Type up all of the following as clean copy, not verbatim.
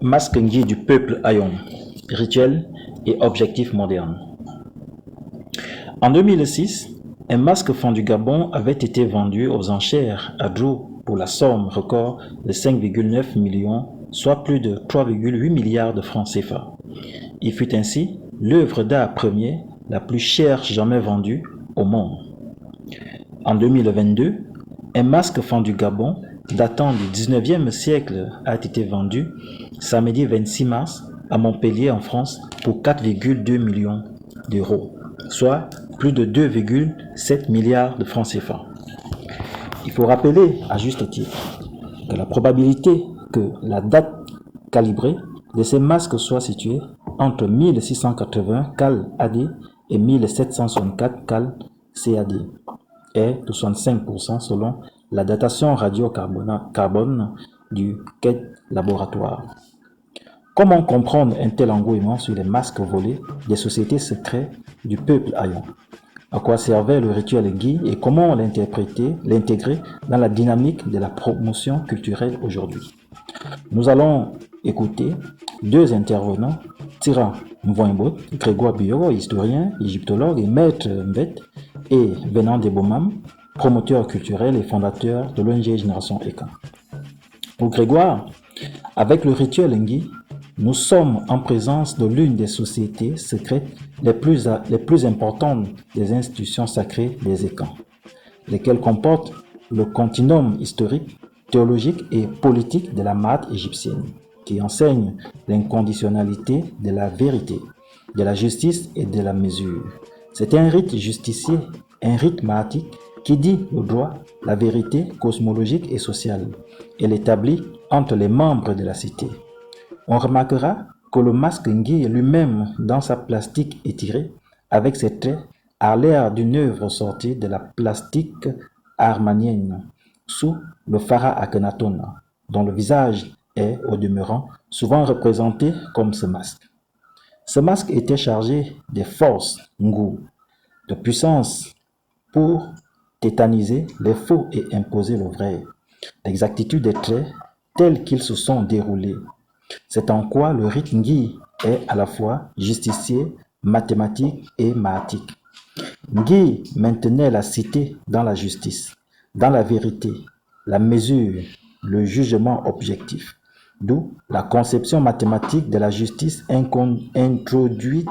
Masque Ngui du peuple Ayon, rituel et objectif moderne. En 2006, un masque fin du Gabon avait été vendu aux enchères à Drou pour la somme record de 5,9 millions, soit plus de 3,8 milliards de francs CFA. Il fut ainsi l'œuvre d'art premier la plus chère jamais vendue au monde. En 2022, un masque fin du Gabon datant du 19e siècle a été vendu samedi 26 mars à Montpellier en France pour 4,2 millions d'euros, soit plus de 2,7 milliards de francs CFA. Il faut rappeler à juste titre que la probabilité que la date calibrée de ces masques soit située entre 1680 cal AD et 1764 cal CAD est de 65% selon la datation radiocarbone du Keck Laboratoire. Comment comprendre un tel engouement sur les masques volés des sociétés secrètes du peuple Ayon? À quoi servait le rituel Ngui et comment l'intégrer dans la dynamique de la promotion culturelle aujourd'hui? Nous allons écouter deux intervenants, Tira Mvoimbot, Grégoire Biyogo, historien, égyptologue et maître Mbet, et Venant Debomam, promoteur culturel et fondateur de l'ONG Génération Eka. Pour Grégoire, avec le rituel Ngui, nous sommes en présence de l'une des sociétés secrètes les plus importantes des institutions sacrées des Ekans, lesquelles comportent le continuum historique, théologique et politique de la Maat égyptienne, qui enseigne l'inconditionnalité de la vérité, de la justice et de la mesure. C'est un rite justicier, un rite maatique qui dit le droit, la vérité cosmologique et sociale, et l'établit entre les membres de la cité. On remarquera que le masque Ngui lui-même, dans sa plastique étirée, avec ses traits, a l'air d'une œuvre sortie de la plastique armanienne, sous le pharaon Akhenaton, dont le visage est, au demeurant, souvent représenté comme ce masque. Ce masque était chargé des forces Ngou, de puissance pour tétaniser les faux et imposer le vrai, l'exactitude des traits tels qu'ils se sont déroulés. C'est en quoi le rite Ngui est à la fois justicier, mathématique et maatique. Ngui maintenait la cité dans la justice, dans la vérité, la mesure, le jugement objectif, d'où la conception mathématique de la justice introduite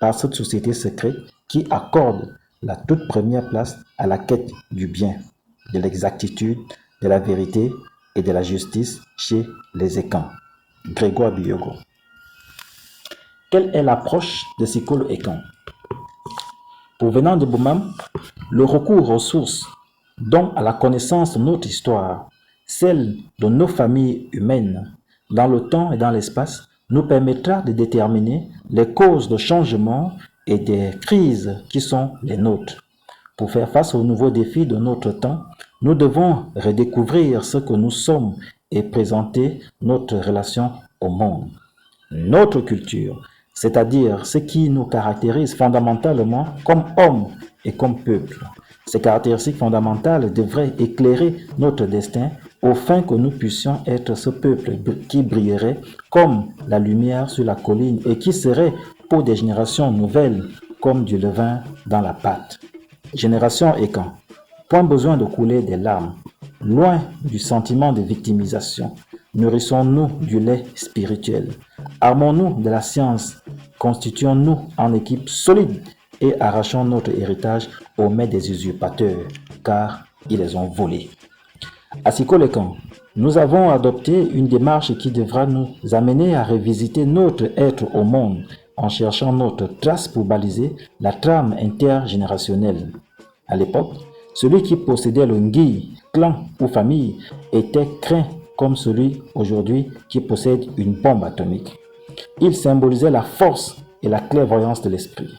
par cette société secrète qui accorde la toute première place à la quête du bien, de l'exactitude, de la vérité et de la justice chez les Ekans. Grégoire Biyogo. Quelle est l'approche de Sikolo Ekan? Pour Venant Debomam, le recours aux sources, dont à la connaissance de notre histoire, celle de nos familles humaines, dans le temps et dans l'espace, nous permettra de déterminer les causes de changement et des crises qui sont les nôtres. Pour faire face aux nouveaux défis de notre temps, nous devons redécouvrir ce que nous sommes et présenter notre relation au monde. Notre culture, c'est-à-dire ce qui nous caractérise fondamentalement comme hommes et comme peuple. Ces caractéristiques fondamentales devraient éclairer notre destin afin que nous puissions être ce peuple qui brillerait comme la lumière sur la colline et qui serait pour des générations nouvelles comme du levain dans la pâte. Génération Ekan, point besoin de couler des larmes. Loin du sentiment de victimisation, nourrissons-nous du lait spirituel. Armons-nous de la science, constituons-nous en équipe solide et arrachons notre héritage aux mains des usurpateurs, car ils les ont volés. À Sikolo Ekan, nous avons adopté une démarche qui devra nous amener à revisiter notre être au monde en cherchant notre trace pour baliser la trame intergénérationnelle. À l'époque, celui qui possédait le Ngui, clan ou famille, était craint comme celui aujourd'hui qui possède une bombe atomique. Il symbolisait la force et la clairvoyance de l'esprit.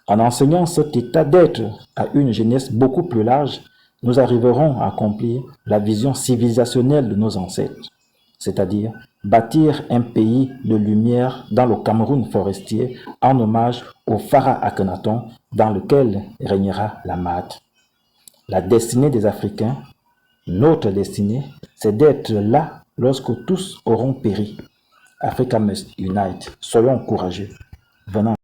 En enseignant cet état d'être à une jeunesse beaucoup plus large, nous arriverons à accomplir la vision civilisationnelle de nos ancêtres, c'est-à-dire bâtir un pays de lumière dans le Cameroun forestier en hommage au pharaon Akhenaton dans lequel régnera la Maat. La destinée des Africains, notre destinée, c'est d'être là lorsque tous auront péri. Africa must unite. Soyons courageux. Venons